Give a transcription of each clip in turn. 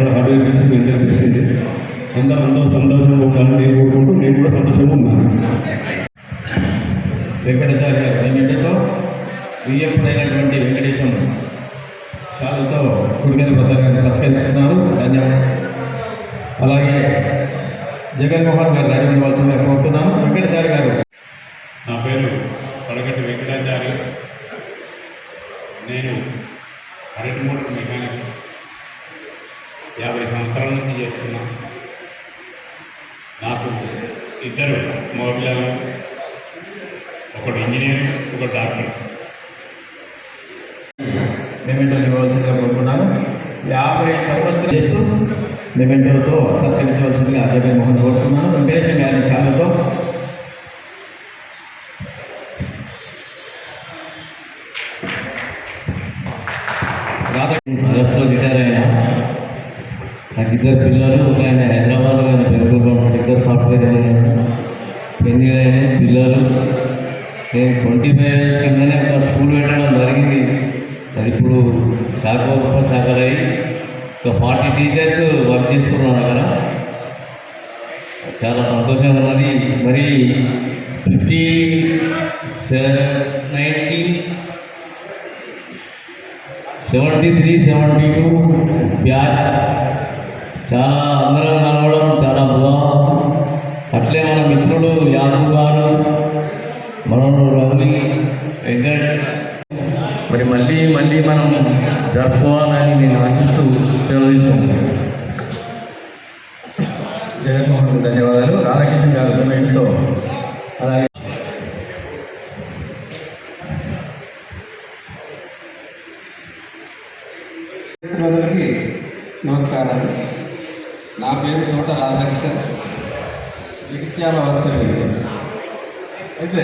కూడా hard work చేసి మీ అందరికీ తెలిసింది. అందరూ సంతోషంగా ఉండాలని నేను కోరుకుంటూ నేను కూడా సంతోషంగా ఉన్నాను. వెంకటాచార్య గారు వెంకటతో వియ్యప్పుడైనటువంటి వెంకటేశం షాలతో కుడిగల ప్రసాద్ గారిని సత్కరిస్తున్నారు. ధన్యవాదాలు. అలాగే జగన్మోహన్ గారు రాజీ ఇవ్వాల్సిందిగా కోరుతున్నాను. వెంకటాచార్య గారు. నా పేరు పడగట్టి వెంకటాచార్య. నేను అరటి మోటార్ మెకానిక్ 50 సంవత్సరాల నుంచి చేస్తున్నా. నాకు 2 మగపిల్లలు, ఒకటి ఇంజనీర్, ఒక డాక్టర్. మెమెంటో ఇవ్వాల్సిందిగా కోరుతున్నాను. 50 సంవత్సరాలు చేస్తూ మెమెంటోతో సత్కరించవలసిందిగా జగన్మోహన్ కోరుతున్నాను. వెంకటేశం గారి శాలతో అరెస్ట్లో రిటైర్ అయినా. నాకు 2 పిల్లలు, ఒక ఆయన హైదరాబాద్, ఆయన బెంగళూరులో ఉంటాడు. 2 సాఫ్ట్వేర్ ఇంజనీర్. పెళ్లి అయిన పిల్లలు. నేను 25 years కిందనే ఒక స్కూల్ పెట్టడం జరిగింది. అది ఇప్పుడు శాఖలు అయ్యి ఒక 40 టీచర్స్ వర్క్ చేస్తున్నాను అక్కడ. చాలా సంతోషంగా ఉన్నది. మరి 1973-72 బ్యాచ్ చాలా అందరం కలవడం చాలా బాగుంది. అట్లే మన మిత్రులు యాదవ్ గారు, మనోడు రవి, వెంకట్ మరి మళ్ళీ మనం జరుపుకోవాలని నేను ఆశిస్తూ సెలవు తీసుకుంటాను. జగన్మోహన్ ధన్యవాదాలు. రాధాకృష్ణ గారు పేమెంట్తో. అలాగే మిత్రులందరికీ నమస్కారం. నా పేరు తోట రాధాకృష్ణ, జగిత్యాల వాస్తవ్యం. అయితే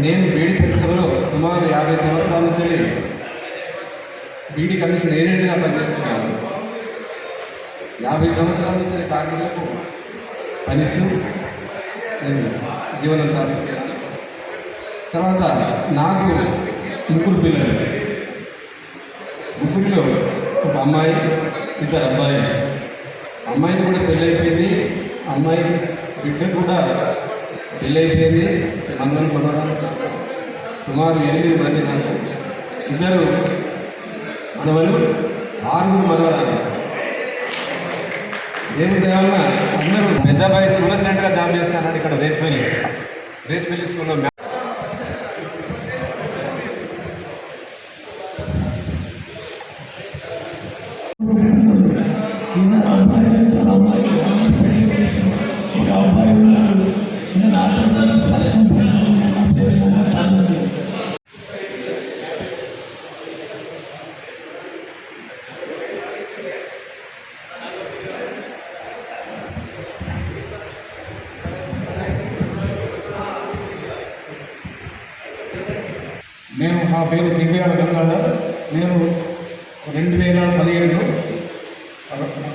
నేను బీడీ పరిశ్రమలో సుమారు 50 సంవత్సరాల నుంచి బీడీ కమిషన్ ఏజెంట్గా పనిచేస్తున్నాను. 50 సంవత్సరాల నుంచి కార్మికులకు పనిస్తూ నేను జీవనం సాగిస్తాను. తర్వాత నాకు 3 పిల్లలు. 3లో ఒక అమ్మాయి, 2 అబ్బాయిలు. అమ్మాయికి కూడా పెళ్ళైపోయింది, అమ్మాయి బిడ్డ కూడా పెళ్ళైపోయింది. అందరం కొనడానికి సుమారు 8 మంది. నాకు 2 మనవలు, 6 మనవరాలు. దేవుని దేవన్న అందరూ. పెద్ద అబ్బాయి స్కూల్ అసిస్టెంట్గా జాబ్ చేస్తానండి ఇక్కడ రేచ్పల్లి స్కూల్లో. ఒక అబ్బాయి ఉన్నాడు. నేను ఆటోలో పథకం పొందుతున్నా. నా పేరు మొహమ్మద్. నా పేరు ఇండియా గంగాధర్. నేను 2017లో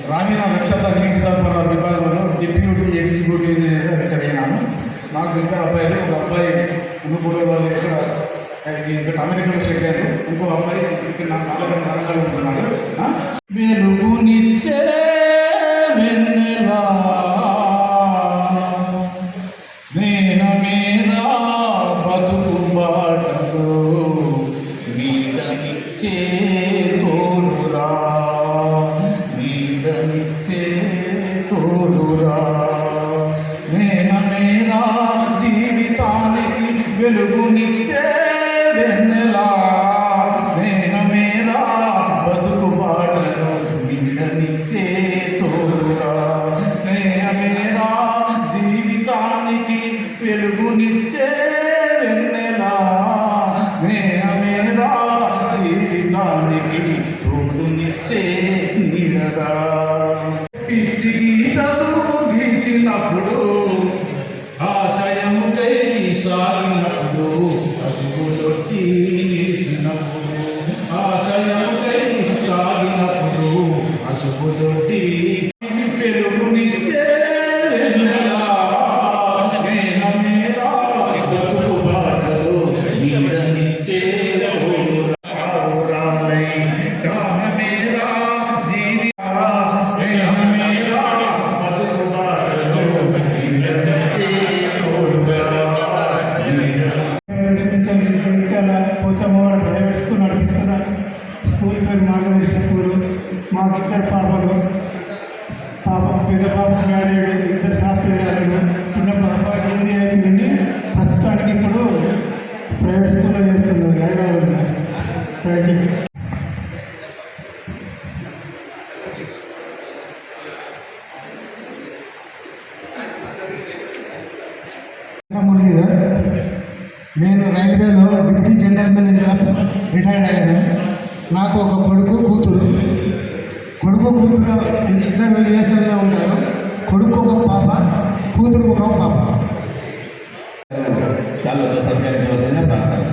గ్రామీణ నక్షత్ర నీటి సరఫరా విభాగంలో డిప్యూటీ ఎగ్జిక్యూటివ్ ఇంజనీర్గా రిటైర్ అయినాను. నాకు 2 అబ్బాయిలు. ఒక అబ్బాయి కూడా వాళ్ళు ఇక్కడ అమెరికాలో సెటిల్ అయ్యారు. ఇంకో అబ్బాయి ఇక్కడ నా కాలేజీ వరంగల్ ఉంటున్నాడు. వెలుగునిచ్చే వెన్నెలా స్నేహమేరా బతుకు బాటలో నీడనిచ్చే తోడురా, నీడనిచ్చే తోడురా. స్నేహమేరా జీవితానికి వెలుగునిచ్చే వెన్నెలా, స్నేహమేరా బతుకు బాటలో నీడనిచ్చే తోడురా. స్నేహమేరా జీవితానికి వెలుగునిచ్చే వెన్నెలా, స్నేహమేరా జీవితానికి తోడునిచ్చే నీడగా. పిచ్చి గీతలు గీసినప్పుడు, ఆశయముకై సాగినప్పుడు, పసుపులొట్టి నిలిచినప్పుడు, ఆశయముకై సాగినప్పుడు, పసుపులొట్టి వెలుగునిచ్చే వెన్నెలా, స్నేహమేరా గ్రాడ్యుయేట్, ఇద్దరు సాఫ్ట్వేర్ గ్రాడ్యుయేట్, చిన్న పాప డిగ్రీ అయిపోయింది. ప్రస్తుతానికి ఇప్పుడు ప్రైవేట్ స్కూల్లో చేస్తున్నారు హైదరాబాద్లో. Thank you. మురళీధర్, నేను రైల్వేలో డిప్యూటీ జనరల్ మేనేజర్ రిటైర్డ్ అయ్యాను. నాకు ఒక కొడుకు కూతురు ఇద్దరు యుఎస్ఏలో ఉంటారు. కొడుకు ఒక పాప, కూతురు ఒక పాప. శాలువాతో సత్కరించవలసిన ప్రార్థన.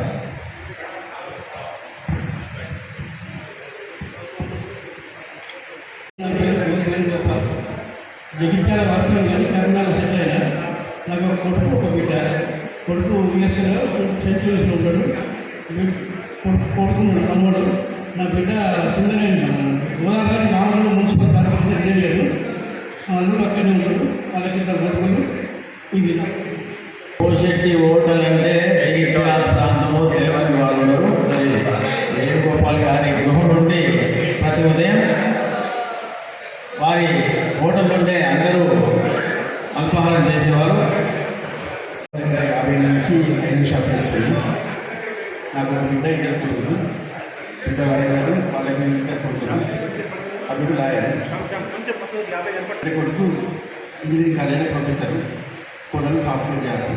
జగిత్యాల వాస్తవం కానీ కర్ణాల సెటిల్ అయినా నాకు ఒక కొడుకు ఒక బిడ్డ. కొడుకు యుఎస్ఏలో సెంట్ లూయిస్లో ఉంటాడు. కొడుకున్నాడు తమ్ముడు. నా బిడ్డ సింగనే Godavari Ramagundam municipal corporation engineer. అల్లుడు అక్కడే ఉంటాడు. వాళ్ళకి ఇద్దరు కొడుకులు. ఇది కోశెట్టి హోటల్ అంటే జగిత్యాల ప్రాంతంలో తెలియని వాళ్ళు ఉన్నారు. మరి వేణుగోపాల్ గారి గృహం నుండి ప్రతి ఉదయం వారి హోటల్ నుండే అందరూ అల్పాహారం చేసేవారు. 50 నుంచి 5 షాపులు ఇస్తుంది. నాకు ఒక బిడ్డ ఇద్దరు కొడుకులు. బిడ్డ వారు వాళ్ళకి ఇద్దరు కొడుకులు. ఆ బిడ్డ లాయర్. కొడుకు ఇంజనీరింగ్ కాలేజీలో ప్రొఫెసర్. కోడలు సాఫ్ట్వేర్ చేయాలి.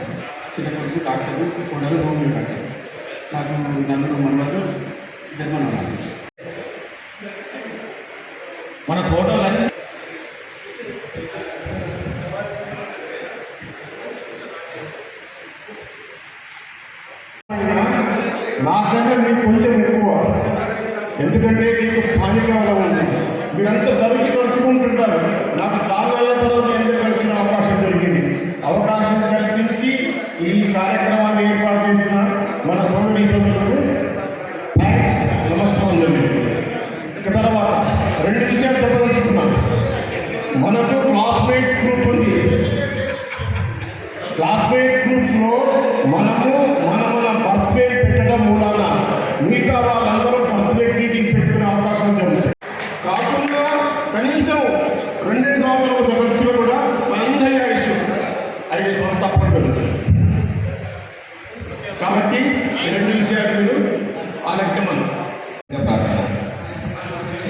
చిన్న కొడుకు డాక్టర్, కోడలు హోమియో డాక్టర్. నాకు నలుగురు మనవలు, ఇద్దరు మనవరాలు. మన ఫోటోలన్నీ నాకంటే మీకు కొంచెం ఎక్కువ, ఎందుకంటే మీకు స్థానికంగా ఉంది. మీరంతా తడిచి కలుసుకుంటుంటారు. నాకు చాలా ఏళ్ళ తర్వాత ఎందుకు కలుసుకునే అవకాశం జరిగింది. అవకాశం కల్పించి ఈ కార్యక్రమాన్ని ఏర్పాటు చేసిన మన సోదరులకు థ్యాంక్స్, నమస్కారం జరిగింది. ఇక తర్వాత 2 విషయాలు చెప్పదలుచుకున్నాను. మనకు క్లాస్మేట్స్ గ్రూప్ ఉంది. క్లాస్మేట్ గ్రూప్స్లో మనము మన బర్త్డే పెట్టడం మూలాన మిగతా వాళ్ళందరూ బర్త్డే గ్రీటింగ్స్ పెట్టుకునే అవకాశం జరుగుతుంది. కాకుండా కనీసం 2 సంవత్సరాల సర్వీస్లో కూడా మనందరి ఇష్యూ 5 సంవత్సరాలు తప్పకుండా జరుగుతుంది. కాబట్టి 2 విషయాలు మీరు ఆలోచించమని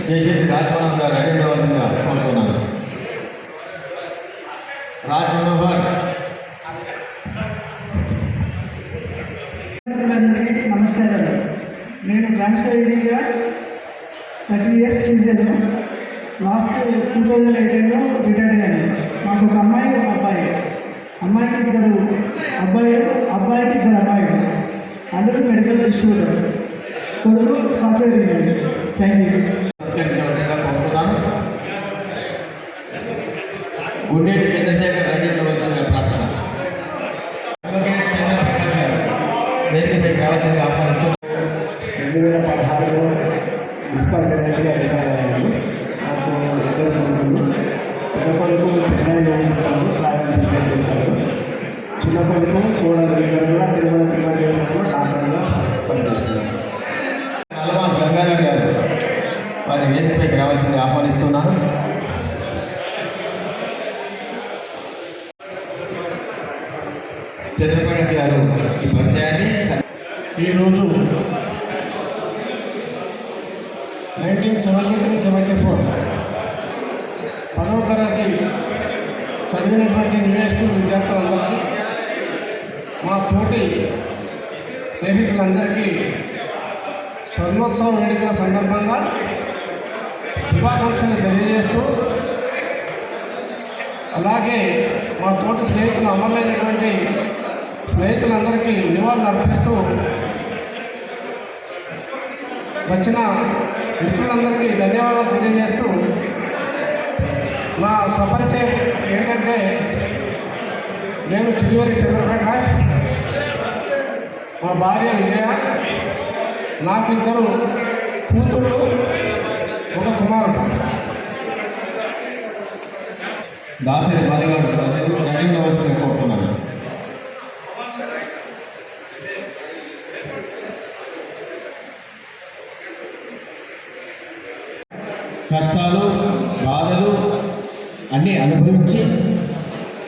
చేసేటి రాజమనోహర్ గారు రెడీ ఉండవలసిందిగా కోరుతున్నాను. రాజమనోహర్. అందరికీ నమస్కారాలు. నేను ట్రాన్స్ఫర్ ఐడిగా 30 ఇయర్స్ చేశాను. లాస్ట్ 2018లో రిటైర్డ్ అయ్యాను. మాకు ఒక అమ్మాయి, ఒక అబ్బాయి. అమ్మాయికి 2 అబ్బాయిలు, అబ్బాయికి 2 అమ్మాయిలు. అల్లుడు మెడికల్ డిస్ట్రిబ్యూటర్, కొడుకు సాఫ్ట్వేర్ ఇంజనీర్. Thank you. సత్కరించవలసిందిగా కోరుతున్నాను. గుండెటి చంద్రశేఖర్ రెడ్డి ఉండవలసిందిగా ప్రార్థన. అడ్వకేట్ చంద్రప్రకాష్ గారు వేదికపై కావాల్సిందిగా ఆహ్వానిస్తున్నాను. 2016లో మున్సిపల్ డైరెక్టర్గా రిటైర్ అయ్యాను. నాకు 2 కొడుకులు. పెద్ద కొడుకు చెన్నైలో ఉంటాడు, ట్రావెల్ బిజినెస్ చేస్తాడు. చిన్న కొడుకు కోడలు, ఇద్దరు కూడా తిరుమల దేవస్థానంలో డాక్టర్గా పనిచేస్తున్నారు. నల్లమాస్ గంగారెడ్డి గారు వారి వేదికపైకి రావాల్సింది ఆహ్వానిస్తున్నాను. చంద్రప్రకాష్ గారు ఈ పరిచయాన్ని ఈరోజు 1973-74 10వ తరగతి చదివినటువంటి న్యూ స్కూల్ విద్యార్థులందరికీ, మా తోటి స్నేహితులందరికీ స్వర్ణోత్సవ వేడుకల సందర్భంగా శుభాకాంక్షలు తెలియజేస్తూ, అలాగే మా తోటి స్నేహితులు, అమరులైనటువంటి స్నేహితులందరికీ నివాళులు అర్పిస్తూ, వచ్చిన మిత్రులందరికీ ధన్యవాదాలు తెలియజేస్తూ, మా స్వపరిచయం ఏంటంటే, నేను చిలువరి చంద్రప్రకాష్, మా భార్య విజయ, నాకు 2 కూతుళ్ళు, ఒక కుమారుడు. దాసరి బాలిగారు రెడీ ఉండవలసిందిగా కోరుతున్నాను. కష్టాలు, బాధలు అన్నీ అనుభవించి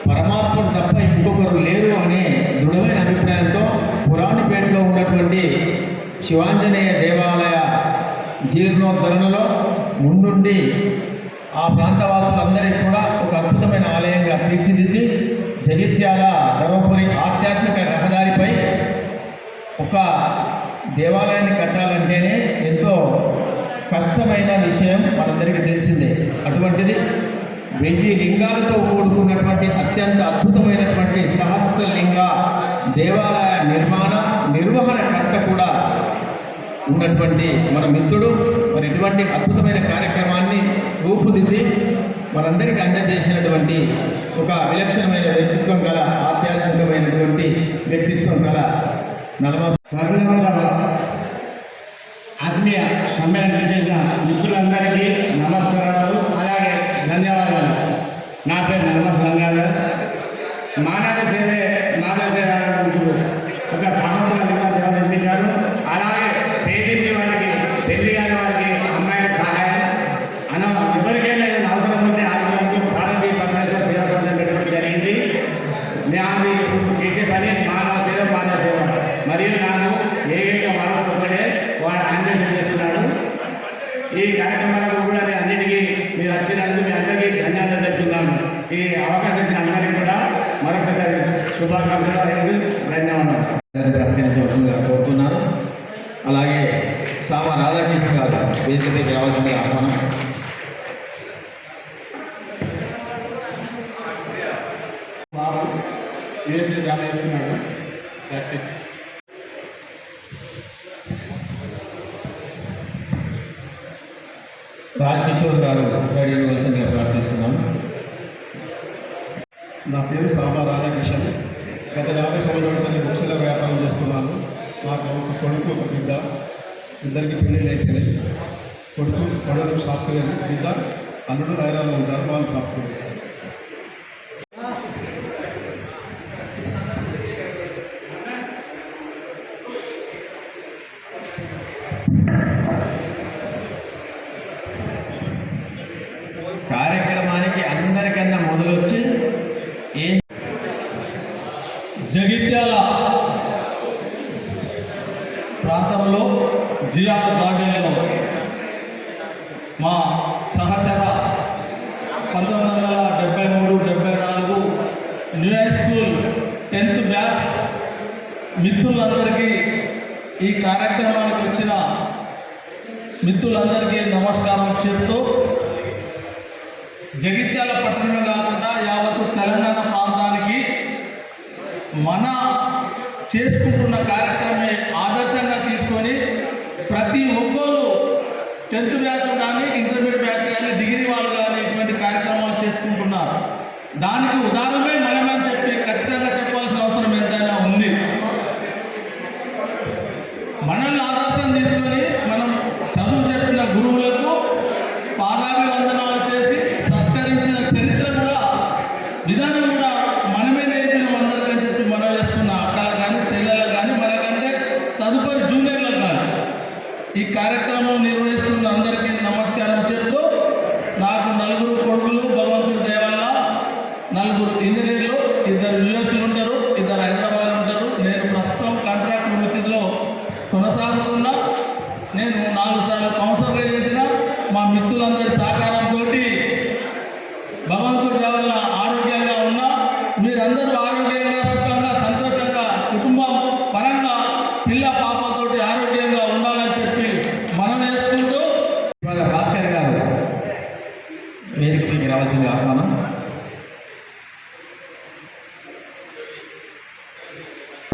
పరమాత్ముడు తప్ప ఇంకొకరు లేరు అనే దృఢమైన అభిప్రాయంతో పురాణిపేటలో ఉన్నటువంటి శివాంజనేయ దేవాలయ జీర్ణోద్ధరణలో ముందుండి ఆ ప్రాంతవాసులందరికీ కూడా ఒక అద్భుతమైన ఆలయంగా తీర్చిదిద్ది జగిత్యాల ధర్మపురి ఆధ్యాత్మిక రహదారిపై ఒక దేవాలయాన్ని కట్టాలంటేనే ఎంతో కష్టమైన విషయం మనందరికీ తెలిసిందే. అటువంటిది 1000 లింగాలతో కూడుకున్నటువంటి అత్యంత అద్భుతమైనటువంటి సహస్రలింగ దేవాలయ నిర్వహణకర్త కూడా ఉన్నటువంటి మన మిత్రుడు మరి ఇటువంటి అద్భుతమైన కార్యక్రమాన్ని రూపుదిద్ది మనందరికీ అందజేసినటువంటి ఒక విలక్షణమైన వ్యక్తిత్వం గల ఆధ్యాత్మికమైనటువంటి వ్యక్తిత్వం గల సర్వసభ ఆత్మీయ సమ్మేళనం చేసిన మిత్రులందరికీ నమస్కారాలు, అలాగే ధన్యవాదాలు. నా పేరు నర్మస్ గంగాధర్. మానవ సేవే మాధవ సేవ మిత్రులు ఒక సంవత్సరం నిర్మించారు. అలాగే పేదింటి వాళ్ళకి, పెళ్లి కాని వాళ్ళకి, అమ్మాయిల సహాయం ఎవరికైనా ఏదైనా అవసరం ఉంటే ఆత్మీయంతో భారతీయ పరమేశ్వర సేవా సంస్థ పెట్టడం జరిగింది. నేను చేసే పని మానవ సేవ మాధవ సేవ. మరియు నాకు ఏకైక మనసు ఒకటే, వాడు అన్వేషణ చేస్తున్నాడు. ఈ కార్యక్రమాలకు కూడా నేను అన్నిటికీ మీరు వచ్చినందుకు మీ అందరికీ ధన్యవాదాలు చెప్తున్నాను. ఈ అవకాశం ఇచ్చిన అందరికీ కూడా మరొకసారి శుభాకాంక్షలు, ధన్యవాదాలు. సత్కరించవలసిందిగా కోరుతున్నాను. అలాగే సామ రాధాకృష్ణ గారు వేదికపైకి రావాల్సిందిగా ఆహ్వానం. బాబు యూఎస్ఏ జాబ్ చేస్తున్నాడు. That's it. రాజకిషోర్ గారు రెడీ అవ్వాల్సిందిగా ప్రార్థిస్తున్నాను. నా పేరు సామా రాధాకిషన్. గత 50 సంవత్సరాల నుంచి బుక్స్ల వ్యాపారం చేస్తున్నాను. నాకు ఒక కొడుకు, ఒక బిడ్డ. ఇద్దరికి పెళ్ళిళ్ళు అయిపోయినాయి. కొడుకు సాఫ్ట్వేర్, బిడ్డ అల్లుడు రైరాలో ఉంటారు, వాళ్ళు సాఫ్ట్వేర్. కార్యక్రమానికి అందరికన్నా మొదలొచ్చి జగిత్యాల ప్రాంతంలో జిఆర్ గార్డెన్లో మా సహచర 1973-74 new high school 10th batch మిత్రులందరికీ, ఈ కార్యక్రమానికి వచ్చిన మిత్రులందరికీ నమస్కారం చెప్తూ, జగిత్యాల పట్టణమే కాకుండా యావత్తు తెలంగాణ ప్రాంతానికి మన చేసుకుంటున్న కార్యక్రమే ఆదర్శంగా తీసుకొని ప్రతి ఒక్కరు 10th బ్యాచ్ కానీ, ఇంటర్మీడియట్ బ్యాచ్ కానీ, డిగ్రీ వాళ్ళు కానీ ఇటువంటి కార్యక్రమాలు చేసుకుంటున్నారు. దానికి ఉదాహరణే మనమని చెప్పి ఖచ్చితంగా చెప్పాల్సిన అవసరం ఎంతైనా ఉంది. మనల్ని ఆదర్శం తీసుకొని మనం చదువు చెప్పిన గురువులకు పాదాభివందనాలు చేసి సత్కరించిన చరిత్ర కూడా, విధానం కూడా మనమే నేర్పిన అందరికని చెప్పి మనం చేస్తున్న అక్కల కానీ, చెల్లెల కానీ, మనకంటే తదుపరి జూనియర్లకు కానీ ఈ కార్యక్రమం నిర్వహిస్తున్న అందరికీ నమస్కారం చెప్తూ, నాకు 4 కొడుకులు, భగవంతుడి దయ వల్ల 4 ఇంజనీర్లు, 2 యూఎస్లు ఉంటారు, 2 హైదరాబాద్ ఉంటారు. నేను ప్రస్తుతం కాంట్రాక్ట్ వృత్తిలో కొనసాగుతున్నా. నేను 4 సార్లు కౌన్సిలర్గా చేసిన మా మిత్రులందరి సహకారంతో భగవంతుడి దయ వల్ల ఆరోగ్యంగా ఉన్నా. మీరందరూ ఆరోగ్యంగా, సుఖంగా, సంతోషంగా, కుటుంబం పరంగా పిల్ల పాపతోటి ఆరోగ్యంగా ఉండాలని చెప్పి మనం చేసుకుంటూ, భాస్కర్ గారు వేదికపైకి రావాల్సింది ఆహ్వానం.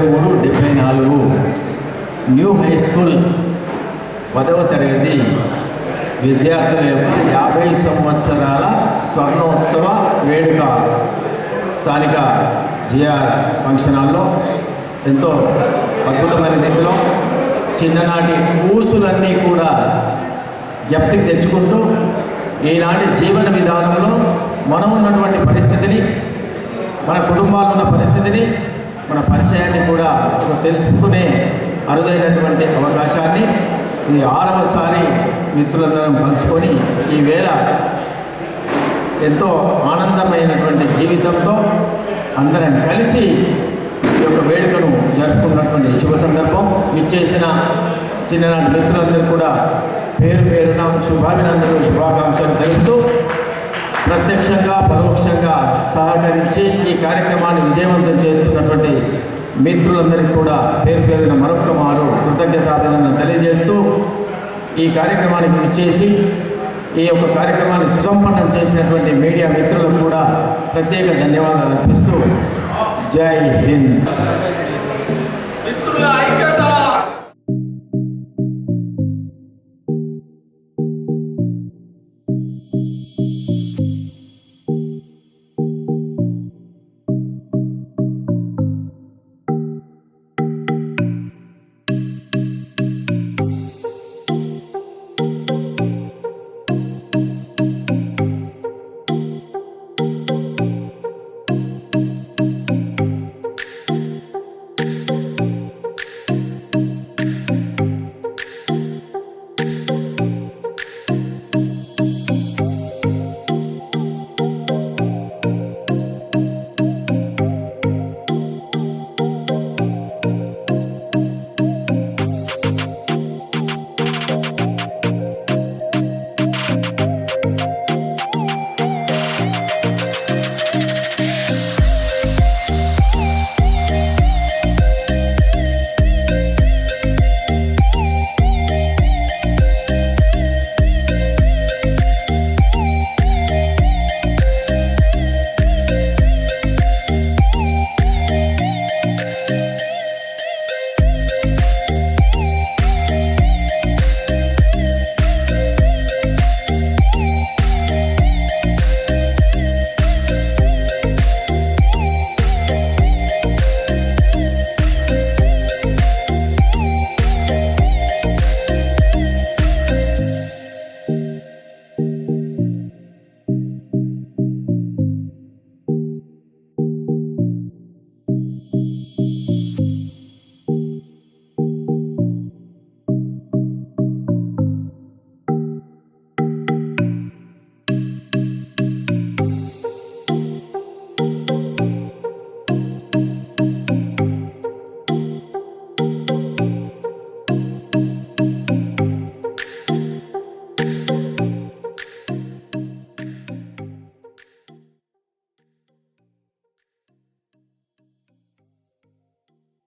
74 న్యూ హై స్కూల్ 10వ తరగతి విద్యార్థుల యొక్క 50 సంవత్సరాల స్వర్ణోత్సవ వేడుక స్థానిక జిఆర్ ఫంక్షన్ హాల్లో ఎంతో అద్భుతమైన రీతిలో చిన్ననాటి ఊసులన్నీ కూడా జ్ఞప్తికి తెచ్చుకుంటూ ఈనాటి జీవన విధానంలో మనం ఉన్నటువంటి పరిస్థితిని, మన కుటుంబాలు ఉన్న పరిస్థితిని, మన పరిచయాన్ని కూడా తెలుసుకునే అరుదైనటువంటి అవకాశాన్ని ఈ 6వసారి మిత్రులందరం కలుసుకొని ఈవేళ ఎంతో ఆనందమైనటువంటి జీవితంతో అందరం కలిసి ఈ యొక్క వేడుకను జరుపుకున్నటువంటి శుభ సందర్భం. ఇచ్చేసిన చిన్ననాటి మిత్రులందరూ కూడా పేరు పేరున శుభాభినందనలు శుభాకాంక్షలు తెలుపుతూ ప్రత్యక్షంగా పరోక్షంగా సహకరించి ఈ కార్యక్రమాన్ని విజయవంతం చేస్తున్నటువంటి మిత్రులందరికీ కూడా పేరు పేరున మరొక్క మారు కృతజ్ఞతాభినందన తెలియజేస్తూ ఈ కార్యక్రమానికి విచ్చేసి ఈ యొక్క కార్యక్రమాన్ని సుసంపన్నం చేసినటువంటి మీడియా మిత్రులకు కూడా ప్రత్యేక ధన్యవాదాలు అర్పిస్తూ జై హింద్. మిత్రుల ఐక్య